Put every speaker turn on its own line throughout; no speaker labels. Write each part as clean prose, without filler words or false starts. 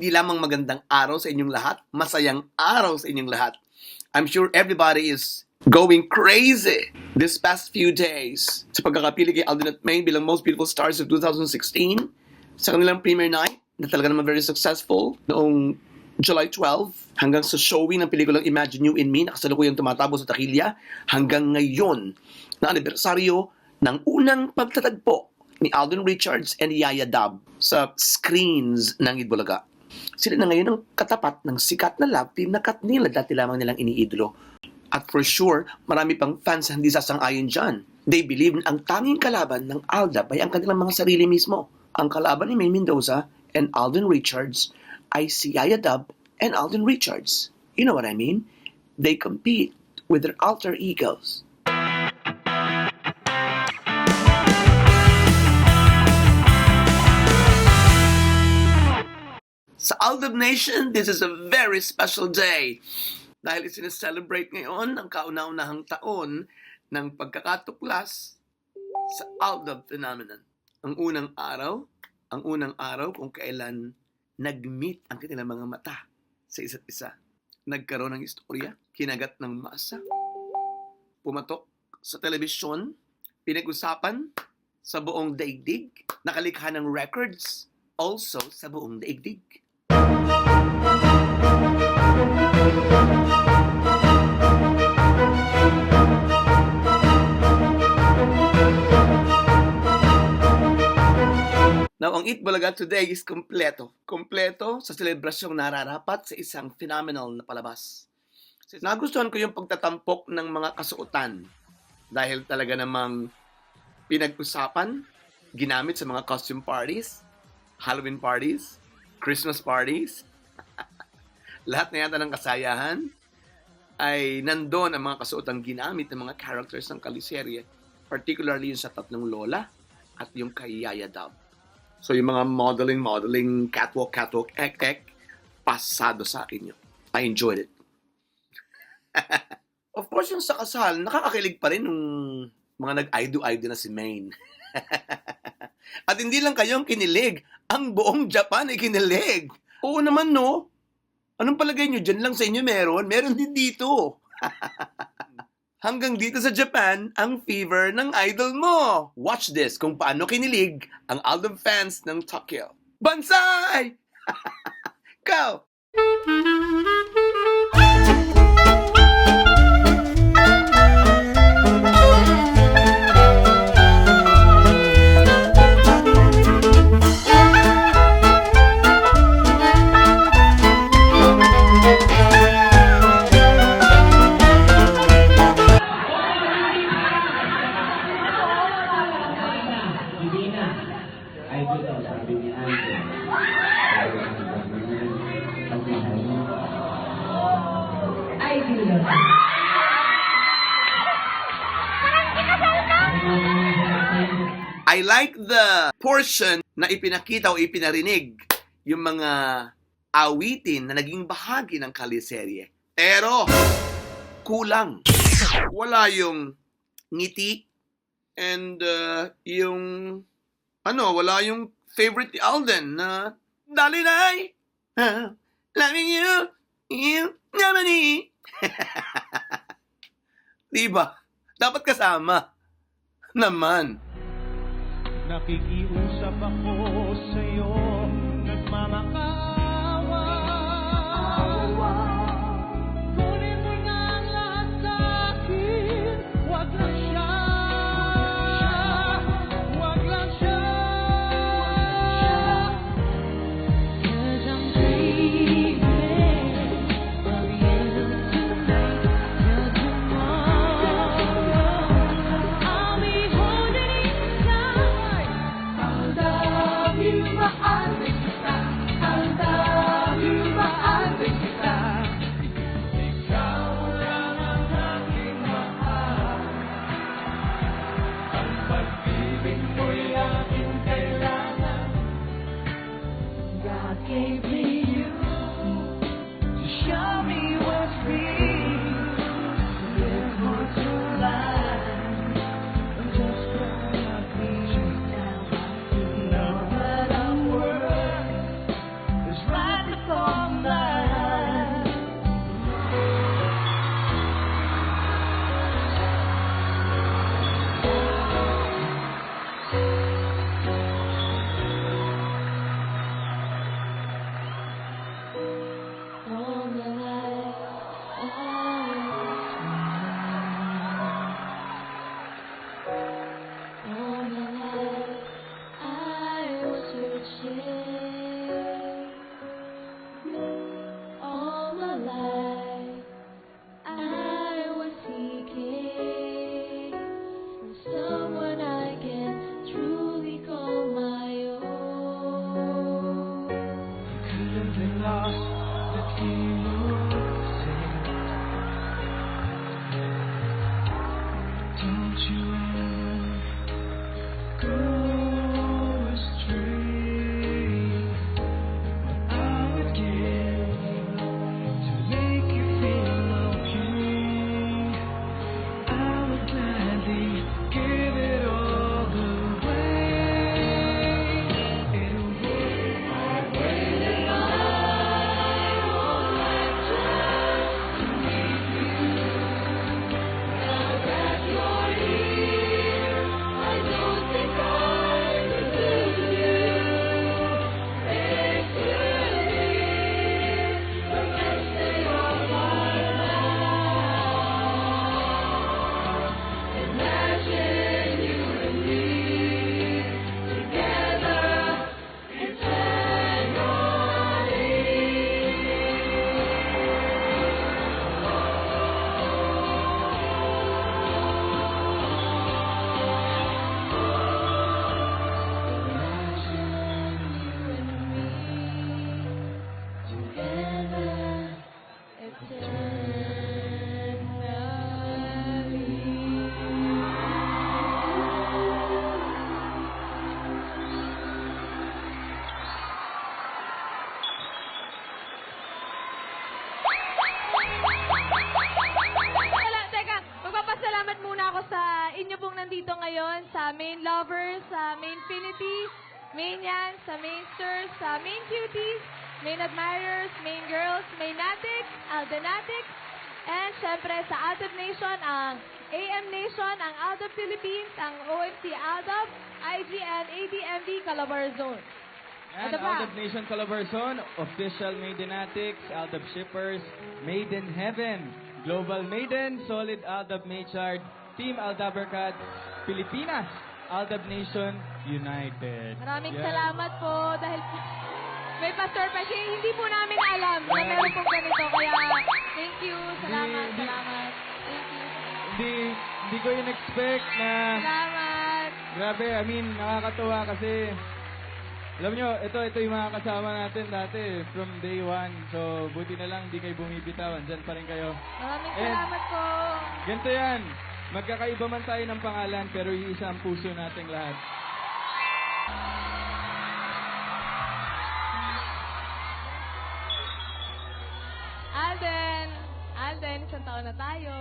Hindi lamang magandang araw sa inyong lahat, masayang araw sa inyong lahat. I'm sure everybody is going crazy this past few days sa pagkakapili kay Alden at May bilang Most Beautiful Stars of 2016 sa kanilang premiere night na talaga naman very successful noong July 12 hanggang sa showing ng pelikulang Imagine You in Me na kasalukuyang tumatabo sa takilya hanggang ngayon na anibersaryo ng unang pagtatagpo ni Alden Richards and Yaya Dab sa screens ng Itbulaga. Sila na ngayon ang katapat ng sikat na love team na Katnil na dati lamang nilang iniidolo. At for sure, marami pang fans na hindi sasang-ayon dyan. They believe na ang tanging kalaban ng Aldab ay ang kanilang mga sarili mismo. Ang kalaban ni May Mendoza and Alden Richards ay si Yaya Dab and Alden Richards. You know what I mean? They compete with their alter egos. Sa Aldab Nation, this is a very special day dahil isineselebrate ngayon ang kauna-unahang taon ng pagkakatuklas sa Aldab phenomenon. Ang unang araw kung kailan nag-meet ang kanilang mga mata sa isa't isa. Nagkaroon ng istorya, kinagat ng masa, pumatok sa telebisyon, pinag-usapan sa buong daigdig, nakalikha ng records, also sa buong daigdig. Now, ang Itbulaga today is kompleto. Kompleto sa selebrasyong nararapat sa isang phenomenal na palabas. Nagustuhan ko yung pagtatampok ng mga kasuotan dahil talaga namang pinag-usapan, ginamit sa mga costume parties, Halloween parties, Christmas parties. Lahat na yata ng kasayahan ay nandoon ang mga kasuotang ginamit ng mga characters ng kaliserye, particularly yung sa tatlong lola at yung kay Yaya Dab. So yung mga modeling, catwalk, pasado sa akin yun. I enjoyed it. Of course, yung sa kasal, nakakakilig pa rin nung mga nag-aido-aido na si Maine. At hindi lang kayong kinilig, ang buong Japan ay kinilig. Oo naman, no? Anong palagay nyo? Diyan lang sa inyo meron? Meron din dito. Hanggang dito sa Japan, ang fever ng idol mo. Watch this kung paano kinilig ang Aldab fans ng Tokyo. Bansay! Go! I like the portion na ipinakita o ipinarinig yung mga awitin na naging bahagi ng kaliserye. Pero, kulang. Wala yung ngiti and wala yung favorite ni Alden na Dalinay, loving you, Yamani. Diba? Dapat kasama. Naman.
Nakikiusap ako sa'yo, nagmamakaawa. Kunin mo na ang lahat sa'kin, wag lang siya. Wag lang siya. 'Cause I'm dreaming of you tonight till tomorrow. I'll be holding inside. I'll love you, mahal kita. I'll
pong nandito ngayon sa main lovers, sa main Philippines, main yan, sa mainsters, sa main cuties, main admirers, main girls, main natics, Aldanatics, and syempre sa Out of Nation, ang AM Nation, ang Out of Philippines, ang OMC Aldab, IGN, ADMV, Calabarzon.
And
Ano pa?
Out of Nation Calabarzon, Official Maidenatics, Aldab Shippers, Maiden Heaven, Global Maiden, Solid Aldab Maychard, Team Aldabercad, Pilipinas, Aldab Nation United.
Maraming
Yan.
salamat po dahil may pastor pa siya. Hindi po namin alam na meron pong ganito. Kaya thank you. Salamat.
Hindi-
Salamat. Thank you.
Hindi ko in-expect na...
Salamat.
Grabe, I mean, nakakatuwa kasi... Alam nyo, ito yung mga kasama natin dati from day one. So, buti na lang hindi kayo bumibitaw. Andyan pa rin kayo.
Maraming
And-
salamat po.
Ganito yan. Magkakaiba man tayo ng pangalan, pero iisa ang puso nating lahat.
Alden, isang taon na tayo.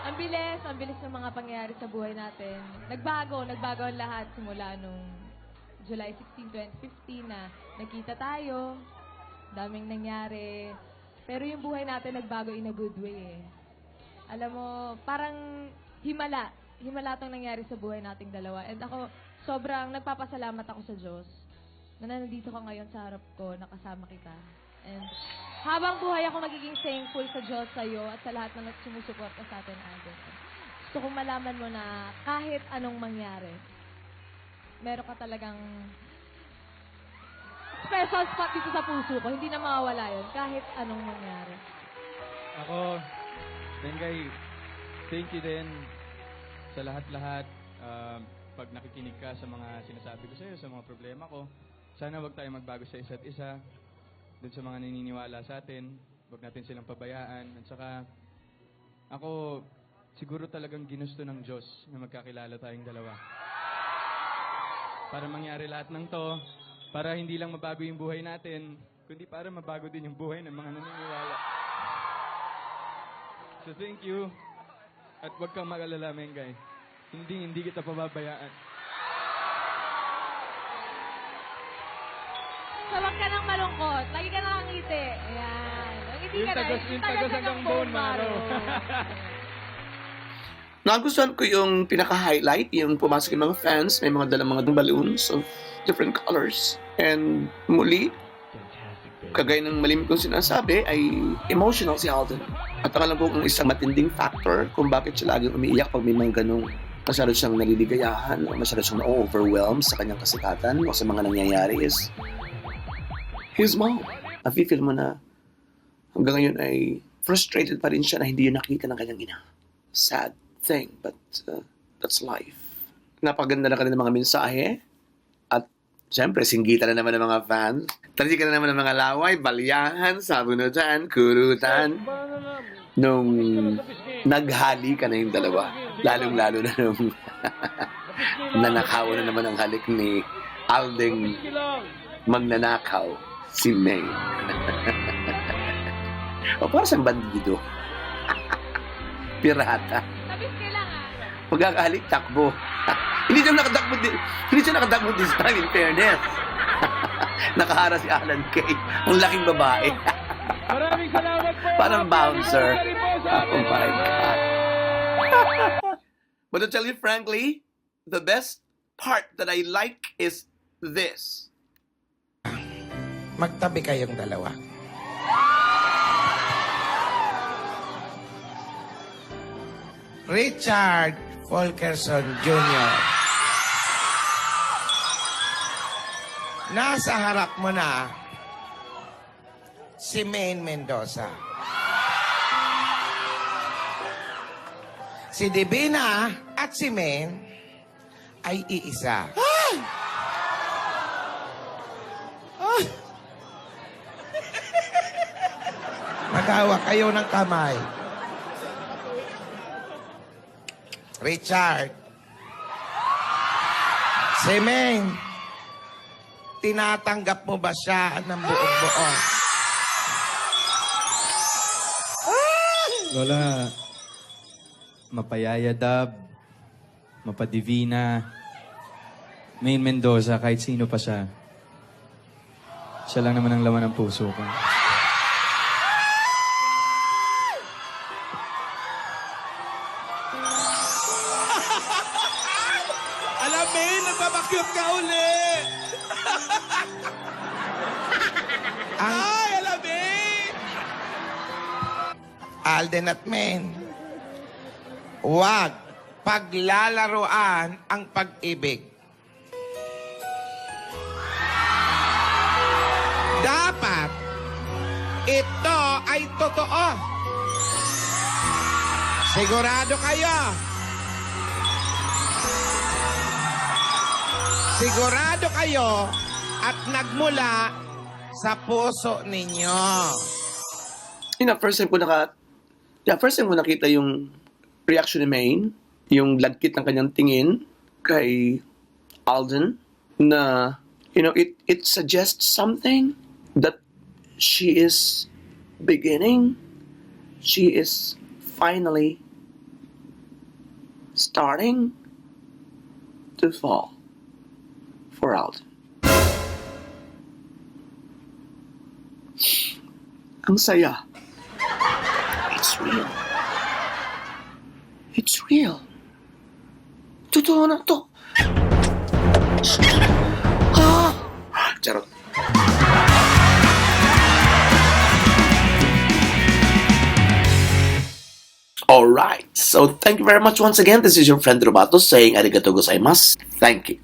Ang bilis ng mga pangyayari sa buhay natin. Nagbago ang lahat simula nung July 16, 2015 na nagkita tayo. Daming nangyari. Pero yung buhay natin nagbago in a good way eh. Alam mo, parang himala. Himala tong nangyari sa buhay nating dalawa. And ako, sobrang nagpapasalamat ako sa Diyos na nandito ka ngayon sa harap ko, nakasama kita. And habang buhay ako magiging thankful sa Diyos, sa iyo, at sa lahat na sumusuporta sa atin, Alden. Gusto kong malaman mo na kahit anong mangyari, meron ka talagang special spot dito sa puso ko. Hindi na mawawala yun, kahit anong mangyari.
Ako, Bengay, thank you din sa lahat-lahat. Pag nakikinig ka sa mga sinasabi ko sa iyo, sa mga problema ko, sana wag tayo magbago sa isa't isa. Doon sa mga naniniwala sa atin, wag natin silang pabayaan. At saka, ako, siguro talagang ginusto ng Diyos na magkakilala tayong dalawa. Para mangyari lahat ng to, para hindi lang mabago yung buhay natin, kundi para mabago din yung buhay ng mga naniniwala. So thank you. At wag kang mag-alala, Mengay. Hindi kita pababayaan.
So, wag ka nang malungkot. Lagi ka nakangiti. Ayan. Ngiti
Yung
ka na.
tagas hanggang bone marrow.
Nagustuhan ko yung pinaka-highlight, yung pumasok yung mga fans, may mga dalang mga balloons of different colors. And muli, kagaya ng malimit kong sinasabi, ay emotional si Alden. At ang alam ko kung isang matinding factor kung bakit siya laging umiiyak pag may mga ganong masyado siyang naliligayahan o masyado siyang na-overwhelm sa kanyang kasikatan o sa mga nangyayari is his mom. Nafe-feel mo na hanggang ngayon ay frustrated pa rin siya na hindi yun nakita ng kanyang ina. Sad thing, but that's life. Napaganda na kanila mga mensahe at siyempre, singgitan na naman ng mga fans. Talika na naman ng mga laway, balyahan, sabunutan, kurutan. Nung naghali ka na yung dalawa, lalong-lalo na nung nanakaw na naman ang halik ni Aldeng magnanakaw, si May. O para sa bandido. Pirata.
Tabis ka lang
Pagkakahalik, takbo. Hindi siya nakadakbo this time, in fairness. Nakahara si Alan Kay. Ang laking babae.
Maraming salamat po.
Parang bouncer.
Happy anniversary po,
Oh my God. But to tell you frankly, the best part that I like is this.
Magtabi kayong dalawa. Richard Fulkerson Jr. Nasa harap mo na si Maine Mendoza. Si Divina at si Maine ay iisa. Magawa kayo ng kamay. Richard. Si Maine, tinatanggap mo ba siya ng buong buo?
Lola, Mapayayadab, Mapadivina, Main Mendoza, kahit sino pa siya. Siya lang naman ang laman ng puso ko.
Alam mo, nagpapakyut ka uli! Ay, alam mo! Alden at Men, huwag paglalaruan ang pag-ibig. Dapat ito ay totoo. Sigurado kayo. Sigurado kayo at nagmula sa puso ninyo.
First time ko nakita yung reaction ni Maine, yung lagkit ng kanyang tingin kay Alden na, it suggests something that she is finally starting to fall for Alden. Ang saya. It's real. It's real. Totoo na to. Charot. Alright, so thank you very much once again. This is your friend Robato saying arigato gozaimasu. Thank you.